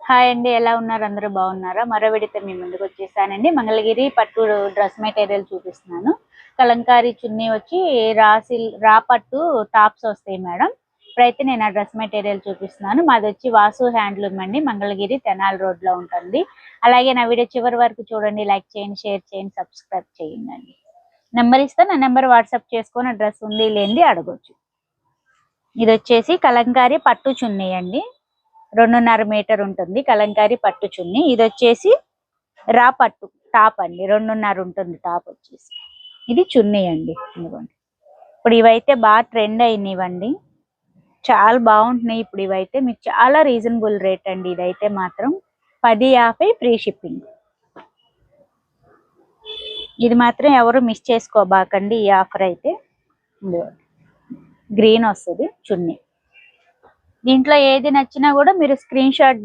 Hi అండి, ఎలా ఉన్నారు? అందరూ బాగున్నారా? మరో విడత మీ ముందుకు వచ్చేసానండి. మంగళగిరి పట్టు డ్రెస్ మెటీరియల్ చూపిస్తున్నాను. కలంకారీ చున్నీ వచ్చి రా పట్టు టాప్స్ వస్తాయి మేడం. ఇప్పుడైతే నేను ఆ డ్రెస్ మెటీరియల్ చూపిస్తున్నాను. మాది వచ్చి వాసు హ్యాండ్లూమ్ అండి, మంగళగిరి తెనాలి రోడ్ లో ఉంటుంది. అలాగే నా వీడియో చివరి వరకు చూడండి, లైక్ చేయండి, షేర్ చేయండి, సబ్స్క్రైబ్ చేయండి. నెంబర్ ఇస్తాను, నా నెంబర్ వాట్సాప్ చేసుకొని డ్రెస్ ఉంది లేనిది అడగొచ్చు. ఇది వచ్చేసి కలంకారీ పట్టు చున్నీ అండి, 2.5 మీటర్ ఉంటుంది కలంకారీ పట్టు చున్నీ. ఇది వచ్చేసి రా పట్టు టాప్ అండి, 2.5 ఉంటుంది టాప్ వచ్చేసి. ఇది చున్నీ అండి. ఇదిగోండి, ఇప్పుడు ఇవైతే బాగా ట్రెండ్ అయినవండి, చాలా బాగుంటున్నాయి. ఇప్పుడు ఇవైతే మీకు చాలా రీజనబుల్ రేట్ అండి. ఇదైతే మాత్రం 10.50 ఫ్రీ షిప్పింగ్. ఇది మాత్రం ఎవరు మిస్ చేసుకోబాకండి ఈ ఆఫర్ అయితే. గ్రీన్ వస్తుంది చున్నీ. దీంట్లో ఏది నచ్చినా కూడా మీరు స్క్రీన్ షాట్